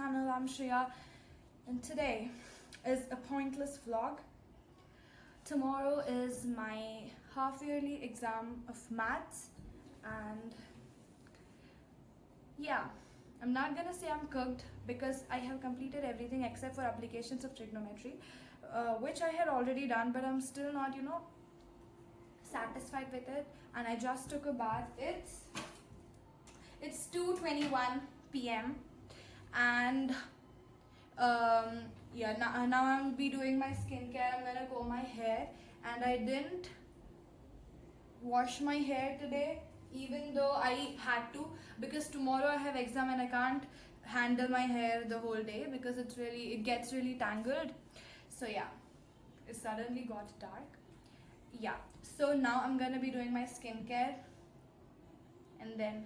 channel. I'm Shreya, and today is a pointless vlog. Tomorrow is my half-yearly exam of maths, and yeah, I'm not gonna say I'm cooked because I have completed everything except for applications of trigonometry, which I had already done, but I'm still not, satisfied with it. And I just took a bath. It's 2:21 p.m. and yeah, now I'll be doing my skincare. I'm gonna comb my hair, and I didn't wash my hair today, even though I had to, because tomorrow I have exam and I can't handle my hair the whole day because it gets really tangled. So yeah, it suddenly got dark. Yeah, so now I'm gonna be doing my skincare and then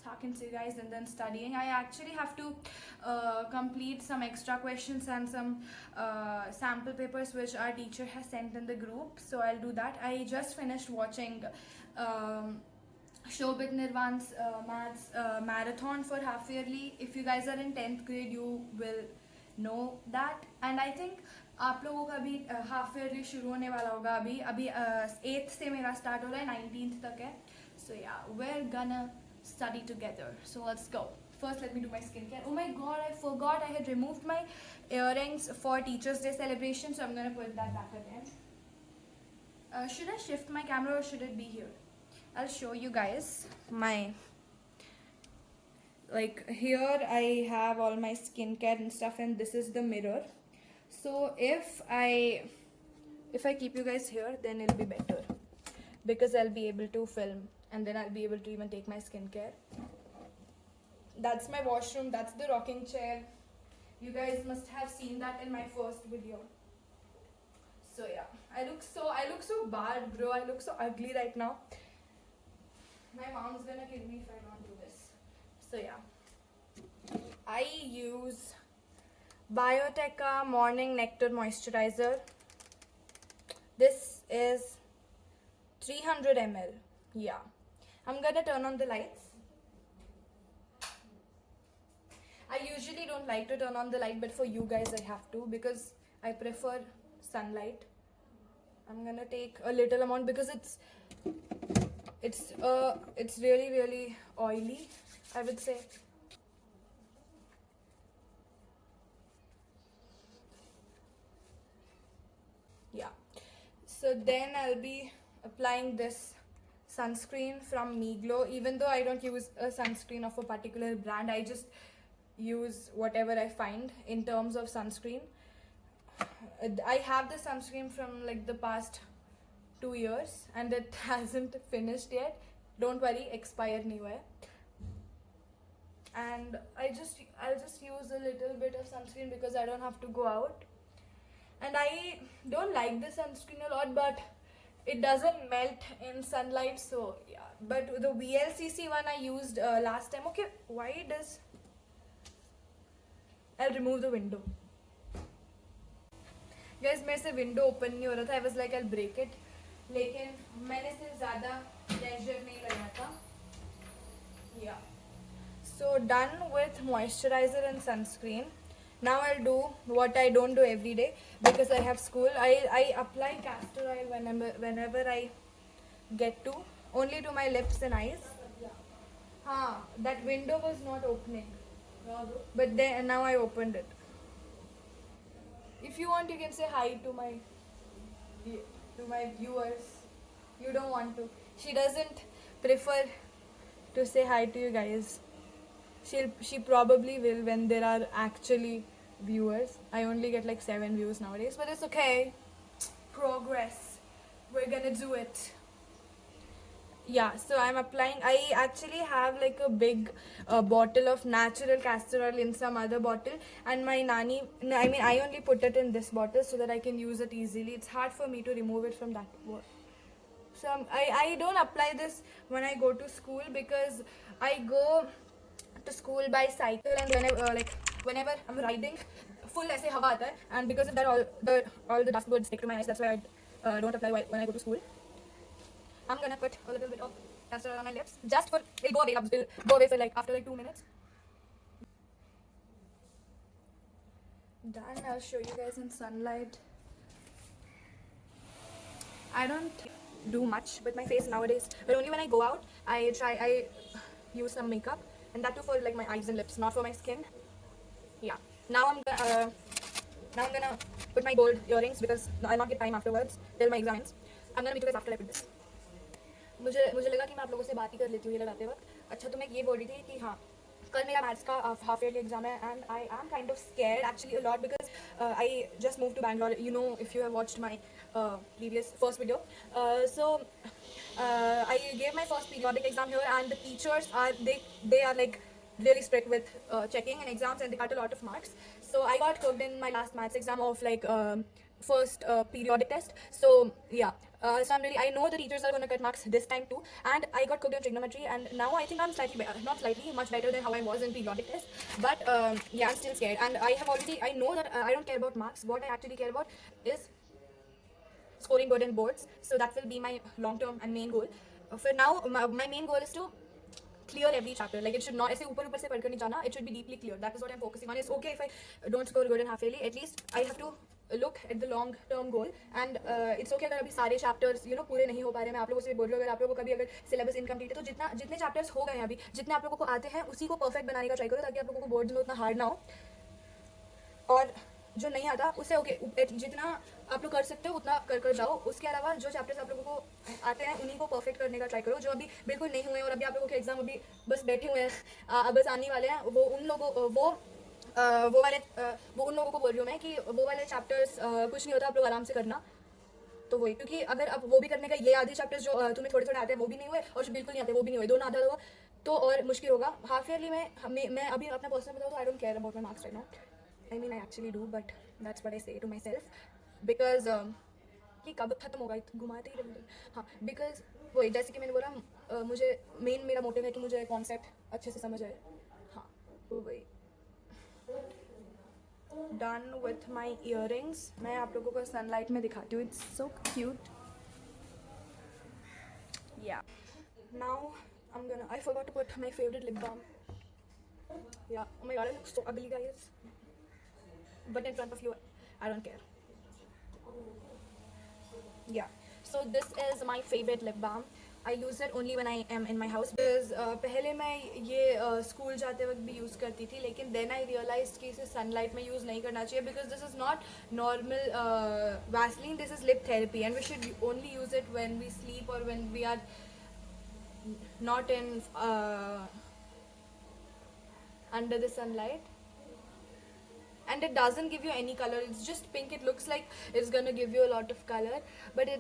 talking to you guys and then studying. I actually have to complete some extra questions and some sample papers which our teacher has sent in the group, so I'll do that. I just finished watching Shobit Nirvan's maths marathon for half yearly. If you guys are in 10th grade, you will know that. And I think आप लोगों का भी half yearly शुरू होने वाला होगा. अभी 8th से मेरा स्टार्ट हो रहा है, 19th तक है. So yeah, we're gonna study together. So let's go. First, let me do my skincare. Oh my god, I forgot I had removed my earrings for Teachers' Day celebration, so I'm gonna put that back again. Should I shift my camera or should it be here? I'll show you guys my, like, here I have all my skincare and stuff, and this is the mirror. So if I keep you guys here, then it'll be better because I'll be able to film and then I'll be able to even take my skincare. That's my washroom. That's the rocking chair. You guys must have seen that in my first video. So yeah, I look so bad, bro. I look so ugly right now. My mom's gonna kill me if I don't do this. So yeah, I use Bioteca Morning Nectar Moisturizer. This is 300 ml. Yeah, I'm gonna turn on the lights. I usually don't like to turn on the light, but for you guys I have to because I prefer sunlight. I'm gonna take a little amount because it's really oily, I would say. Yeah, so then I'll be applying this sunscreen from Miglo. Even though I don't use a sunscreen of a particular brand, I just use whatever I find in terms of sunscreen. I have the sunscreen from like the past 2 years and it hasn't finished yet. Don't worry, expire nahi hua hai. And I'll just use a little bit of sunscreen because I don't have to go out. And I don't like the sunscreen a lot, but it doesn't melt in sunlight, so yeah. But the VLCC one I used last time. Okay, why does... I'll remove the window. Guys, मेरे से window open नहीं हो रहा था. I was like I'll break it. लेकिन मैंने से ज़्यादा pressure नहीं लगाया था. Yeah. So done with moisturizer and sunscreen. Now I'll do what I don't do every day because I have school. I apply castor oil whenever I get to, only to my lips and eyes. That window was not opening, but then now I opened it. If you want, you can say hi to my viewers. You don't want to. She doesn't prefer to say hi to you guys. She probably will when there are actually viewers. I only get like 7 views nowadays, but it's okay. Progress. We're gonna do it. Yeah, so I'm applying. I actually have like a big bottle of natural castor oil in some other bottle, and my nani, no, I mean I only put it in this bottle so that I can use it easily. It's hard for me to remove it from that bottle. So I don't apply this when I go to school because I go to school by cycle, and whenever I'm riding, full ऐसे हवा आता है, and because of that all the dust would stick to my eyes. That's why I don't apply when I go to school. I'm gonna put a little bit of castor oil on my lips, just for it'll go away for like after like 2 minutes. Done. I'll show you guys in sunlight. I don't do much with my face nowadays, but only when I go out, I use some makeup, and that too for like my eyes and lips, not for my skin. Yeah. Now I'm gonna now I'm gonna put my gold earrings because I'll not get time afterwards till my exams. I'm gonna meet you guys after I put this. मुझे मुझे लगा कि मैं आप लोगों से बात ही कर लेती हूँ ये लगाते वक्त. अच्छा तो मैं ये बोल रही थी कि हाँ कल मेरा मैथ्स का हाफ ईयरली एग्जाम है and I am kind of scared actually a lot because I just move to Bangalore you know if you have watched my previous first video. So I gave my first periodic exam here and the teachers are they are like really strict with checking and exams and they cut a lot of marks. So I got cooked in my last maths exam of like first periodic test. So yeah, so I know the teachers are going to cut marks this time too, and I got cooked in trigonometry, and now I think I'm slightly better, not slightly, much better than how I was in periodic test. But yeah, I'm still scared, and I know that I don't care about marks. What I actually care about is scoring good in boards. So that will be my long term and main goal. For now, my main goal is to clear every chapter. Like it should not ऐसे ऊपर ऊपर से पढ़कर नहीं जाना. It should be deeply clear. That is what I'm focusing on. It's okay if I don't score good in half yearly. At least I have to look at the long term goal. And it's okay अगर अभी सारे chapters पूरे नहीं हो पा रहे. मैं आप लोगों से बोल रही हूँ अगर आप लोगों को कभी अगर syllabus incomplete है तो जितने chapters हो गए हैं अभी, जितने आप लोगों को आते हैं उसी को perfect बनाने का try करो ताकि आप लोगों को boards में उतना hard ना हो. और जो नहीं आता उससे ओके जितना आप लोग कर सकते हो उतना कर जाओ. उसके अलावा जो चैप्टर्स आप लोगों को आते हैं उन्हीं को परफेक्ट करने का ट्राई करो. जो अभी बिल्कुल नहीं हुए और अभी आप लोगों के एग्जाम अभी बस बैठे हुए हैं बस आने वाले हैं वो उन लोगों वो उन लोगों को बोल रही हूँ मैं कि वो वाले चैप्टर्स कुछ नहीं होता, आप लोग आराम से करना. तो वही क्योंकि अगर अब वो भी करने का ये आधे चैप्टर्स जो तुम्हें थोड़े थोड़े आते हैं वो भी नहीं हुए और जो बिल्कुल नहीं आते वो भी नहीं हुए, दोनों आधा हुआ तो और मुश्किल होगा. हाफ ईयरली में मैं अभी अपना पर्सनल बताऊँ तो I don't care about my marks right now. I mean, I actually do, but that's what I say to myself because ये कब खत्म होगा घुमाते ही रहेंगे. हाँ बिकॉज वही जैसे कि मैंने बोला मुझे मेन मेरा मोटिव है कि मुझे कॉन्सेप्ट अच्छे से समझ आए. हाँ तो वही. Done with my earrings. मैं आप लोगों को सनलाइट में दिखाती हूँ. It's so cute. या now I forgot to put my favorite lip balm. Yeah, oh my god, I look so ugly guys. But in front of you I don't care. Yeah, so this is my favorite lip balm. I use it only when I am in my house because पहले मैं ये school जाते वक्त भी use करती थी लेकिन then I realized कि इसे sunlight में यूज़ नहीं करना चाहिए because this is not normal Vaseline. This is lip therapy and we should only use it when we sleep or when we are not in under the sunlight. And it doesn't give you any color, it's just pink. It looks like it's gonna give you a lot of color but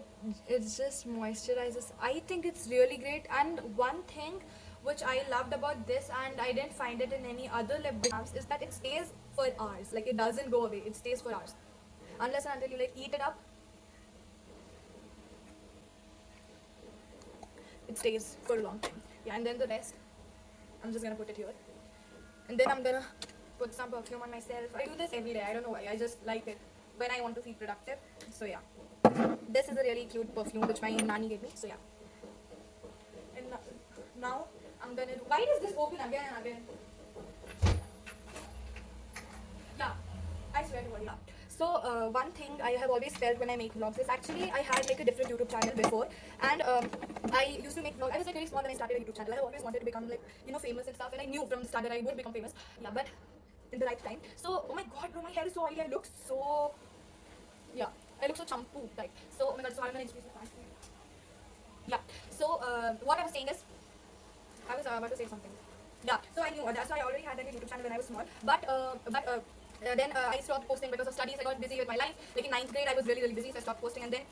it's just moisturizes. I think it's really great. And one thing which I loved about this and I didn't find it in any other lip balms is that it stays for hours. Like it doesn't go away, it stays for hours unless and until you like eat it up. It stays for a long time. Yeah, and then the rest I'm just gonna put it here and then I'm gonna put some perfume on myself. I do this every day, I don't know why, I just like it when I want to feel productive. So yeah, this is a really cute perfume which my nanny gave me. So yeah, and now I'm gonna do, why does this open again and again? Yeah, I swear to God, yeah. So one thing I have always felt when I make vlogs is actually I had like a different YouTube channel before and I used to make vlogs. I was like very small when I started a YouTube channel. I always wanted to become like famous and stuff and I knew from the start that I would become famous. Yeah, but in the right time. So oh my god bro, my hair is so oily. I look so, yeah, I look so champu type. So oh my god, so I'm gonna introduce my pants. Yeah, so what I was saying is I was about to say something. Yeah, so I knew that's why I already had a YouTube channel when I was small. But then I stopped posting because of studies. I got busy with my life. Like in 9th grade, I was really busy, so I stopped posting. And then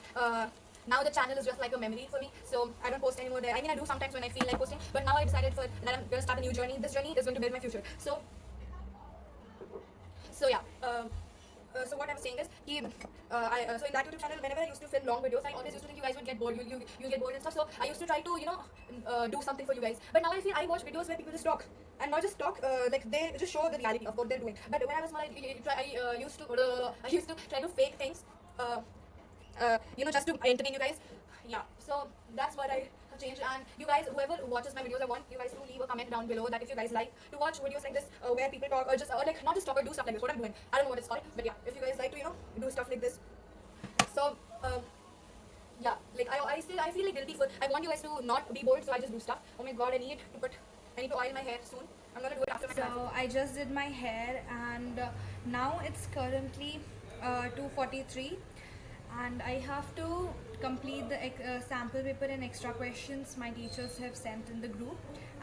now the channel is just like a memory for me. So I don't post anymore there. I mean, I do sometimes when I feel like posting. But now I decided that I'm gonna start a new journey. This journey is going to build my future. So yeah. So what I'm saying is, so in that YouTube channel, whenever I used to film long videos, I always used to think you guys would get bored, you get bored and stuff. So I used to try to do something for you guys. But now I feel I watch videos where people just talk and not just talk, like they just show the reality of what they're doing. But when I was small, I used to try to fake things, just to entertain you guys. Yeah. So that's what I change. And you guys, whoever watches my videos, I want you guys to leave a comment down below that if you guys like to watch videos like this, where people talk or just like not just talk or do stuff like this. What I'm doing, I don't know what it's called, but yeah, if you guys like to do stuff like this. So yeah, like I feel like guilty for, I want you guys to not be bored, so I just do stuff. Oh my god, I need to oil my hair soon. I'm gonna do it after my classes. So I just did my hair, and now it's currently 2:43, and I have to complete the sample paper and extra questions my teachers have sent in the group,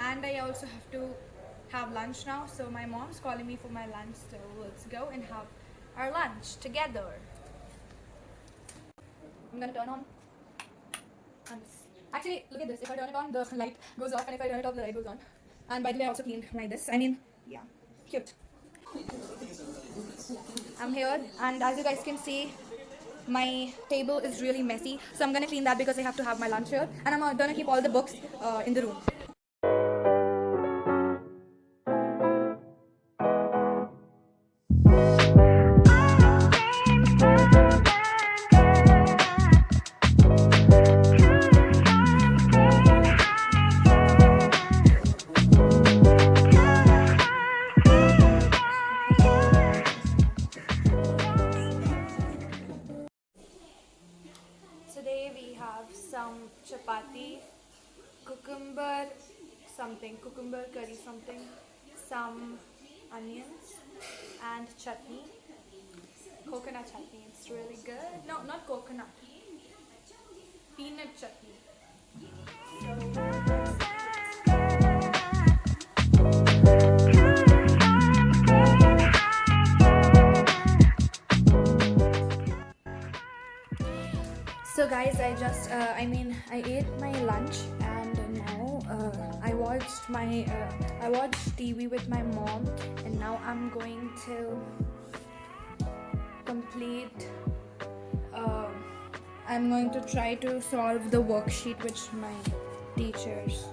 and I also have to have lunch now. So my mom's calling me for my lunch, so let's go and have our lunch together. I'm gonna turn on. Actually, look at this. If I turn it on, the light goes off, and if I turn it off, the light goes on. And by the way, I also cleaned like this. I mean, yeah, cute. I'm here, and as you guys can see, my table is really messy. So I'm gonna clean that because I have to have my lunch here, and I'm gonna keep all the books in the room. Today we have some chapati, cucumber curry something, some onions, and chutney, coconut chutney. It's really good. No, not coconut, peanut chutney. So guys, I ate my lunch, and now I watched TV with my mom, and now I'm going to complete. I'm going to try to solve the worksheet which my teachers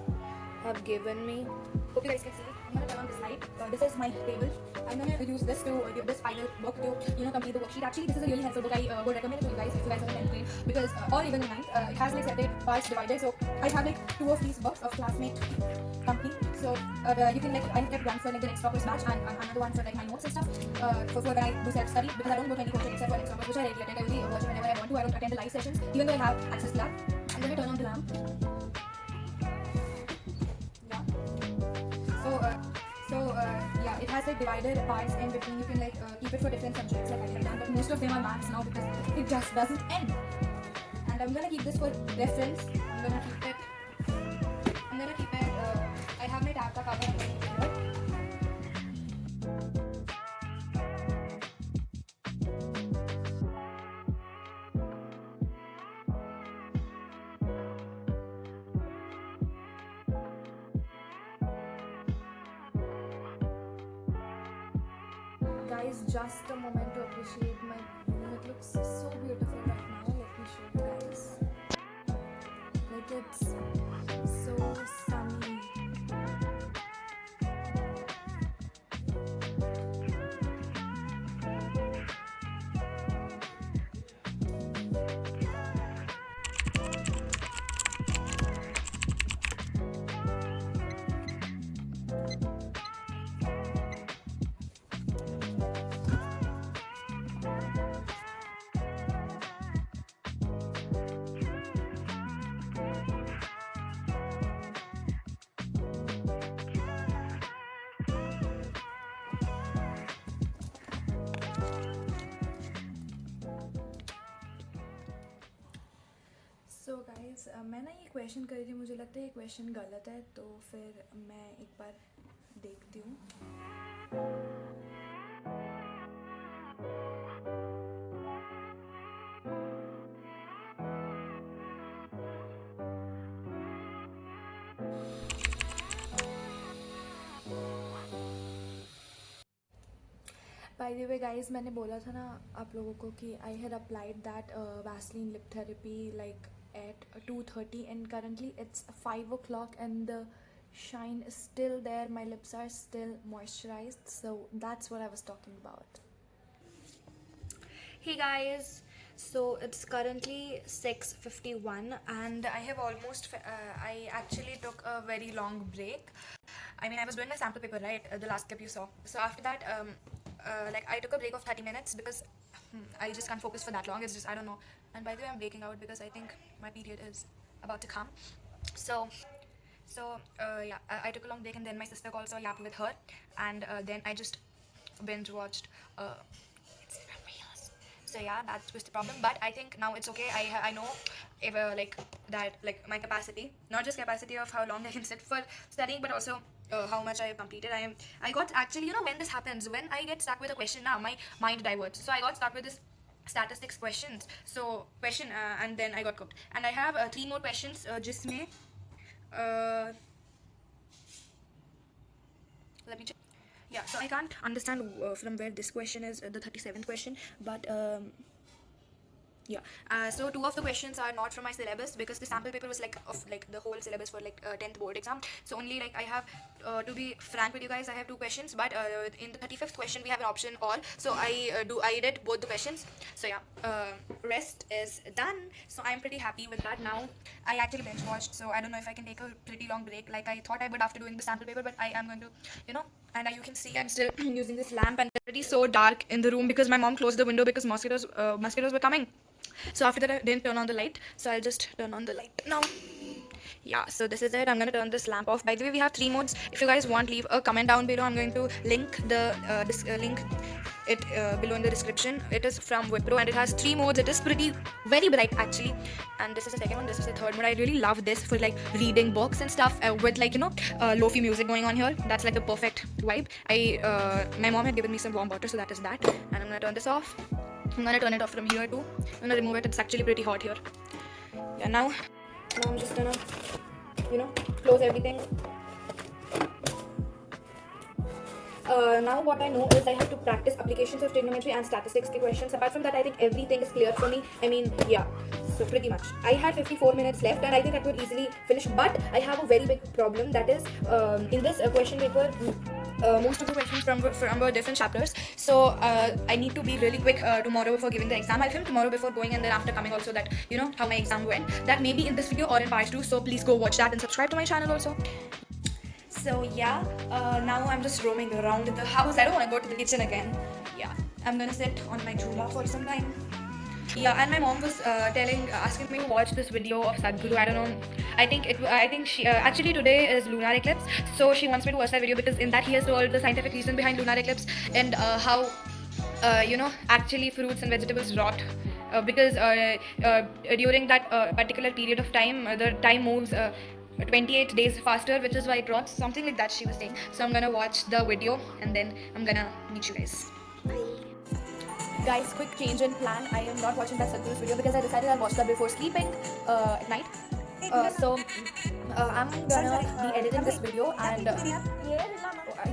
have given me. Hope you guys can see. I'm gonna turn on this light. This is my table. I'm gonna use this to give this final book to complete the worksheet. Actually, this is a really helpful book. I would recommend it to you guys if you guys are in 10th grade, because or even in 9th, it has like separate parts divided. So I have like 2 of these books of classmate company. So you can I have kept one for like the next toppers batch, and another one for like my notes and stuff. For when I do self study, because I don't go to any coaching except for next toppers, which I regulate. I only watch it whenever I want to. I don't attend the live sessions, even though I have access to that. I'm gonna turn on the lamp. Yeah, it has like divided parts in between. You can keep it for different subjects like I have done, but most of them are maths now because it just doesn't end. And I'm gonna keep this for reference. I'm gonna keep it. I have my tab cover here. Guys, just a moment to appreciate my room. It looks so beautiful right now. Let me show you guys. Like, it's so sunny. So guys, मैं ना ये question कर रही थी, मुझे लगता है ये क्वेश्चन गलत है, तो फिर मैं एक बार देखती हूँ. By the way guys, मैंने बोला था ना आप लोगों को कि I had applied that Vaseline lip therapy like at 2:30, and currently it's 5 o'clock and the shine is still there. My lips are still moisturized, so that's what I was talking about. Hey guys, So it's currently 6:51 and I have almost I actually took a very long break. I mean, I was doing my sample paper, right? The last clip you saw. So after that, like I took a break of 30 minutes because I just can't focus for that long. It's just, I don't know. And by the way, I'm breaking out because I think my period is about to come. So, yeah, I took a long break and then my sister called, so I yapped with her. And then I just binge watched Instagram reels. So yeah, that was the problem. But I think now it's okay. I know if like that, like my capacity, not just capacity of how long I can sit for studying, but also how much I have completed. I got actually, you know, when this happens, when I get stuck with a question, now my mind diverts. So I got stuck with this statistics questions. So question and then I got cooked. And I have three more questions. Jisme, uh, let me check. Yeah, so I can't understand from where this question is, the 37th question, but yeah, so two of the questions are not from my syllabus because the sample paper was like of like the whole syllabus for like 10th board exam. So only like I have to be frank with you guys, I have two questions, but in the 35th question we have an option all. So I did both the questions. So yeah, rest is done. So I'm pretty happy with that now. I actually binge watched, so I don't know if I can take a pretty long break like I thought I would after doing the sample paper, but I am going to, you know. And you can see I'm still using this lamp and it's pretty so dark in the room because my mom closed the window because mosquitoes were coming. So after that I didn't turn on the light, so I'll just turn on the light now. Yeah, so this is it. I'm gonna turn this lamp off. By the way, we have three modes. If you guys want, leave a comment down below. I'm going to link the link it below in the description. It is from Wipro and it has three modes. It is pretty very bright actually. And this is the second one. This is the third mode. I really love this for like reading books and stuff with like, you know, lofi music going on here. That's like the perfect vibe. My mom had given me some warm water, so that is that. And I'm gonna turn this off. I'm gonna turn it off from here too. I'm gonna remove it. It's actually pretty hot here. Yeah, now I'm just gonna, you know, close everything. Now what I know is I have to practice applications of trigonometry and statistics questions. Apart from that, I think everything is clear for me. I mean, yeah, so pretty much. I had 54 minutes left and I think I could easily finish, but I have a very big problem. That is, in this question paper, most of the questions from different chapters. So I need to be really quick tomorrow before giving the exam. I'll film tomorrow before going and then after coming also, that you know how my exam went. That may be in this video or in part 2. So please go watch that and subscribe to my channel also. So yeah, now I'm just roaming around the house. I don't want to go to the kitchen again. Yeah, I'm gonna sit on my chula for some time. Yeah, and my mom was asking me to watch this video of Sadhguru. I don't know. I think she actually today is lunar eclipse, so she wants me to watch that video because in that he has told the scientific reason behind lunar eclipse and how you know, actually fruits and vegetables rot. Because during that particular period of time, the time moves 28 days faster, which is why it rots. Something like that she was saying. So I'm gonna watch the video and then I'm gonna meet you guys. Guys, quick change in plan. I am not watching that Sadhguru's video because I decided I'll watch that before sleeping at night. I'm gonna be editing this video and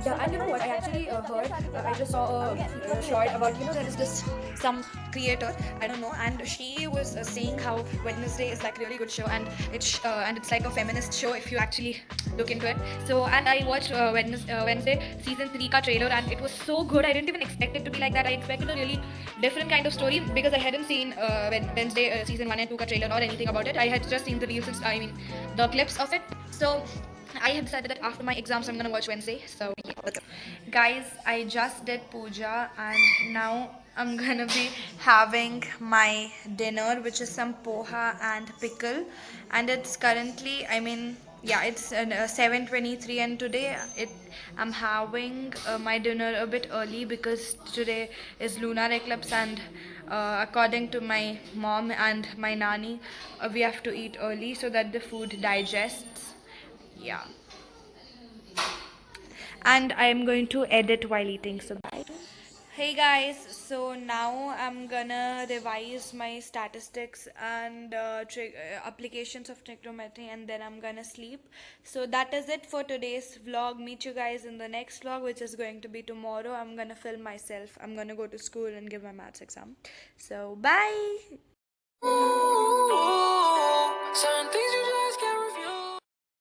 yeah, and you know what? I actually heard. I just saw a short about, you know, there is this some creator, I don't know, and she was saying how Wednesday is like a really good show and it's like a feminist show if you actually look into it. So and I watched Wednesday season 3 ka trailer and it was so good. I didn't even expect it to be like that. I expected a really different kind of story because I hadn't seen Wednesday season 1 and 2 ka trailer or anything about it. I had just seen the reels, I mean the clips of it. So I have decided that after my exams I'm gonna watch Wednesday. So yeah, let's go. Guys, I just did puja and now I'm gonna be having my dinner, which is some poha and pickle, and it's currently, I mean, yeah, it's 7:23 and today I'm having my dinner a bit early because today is lunar eclipse and according to my mom and my nanny, we have to eat early so that the food digests. Yeah, and I am going to edit while eating, so bye. Hey guys, so now I'm gonna revise my statistics and applications of trigonometry and then I'm gonna sleep. So that is it for today's vlog. Meet you guys in the next vlog, which is going to be tomorrow. I'm gonna film myself. I'm gonna go to school and give my maths exam. So bye.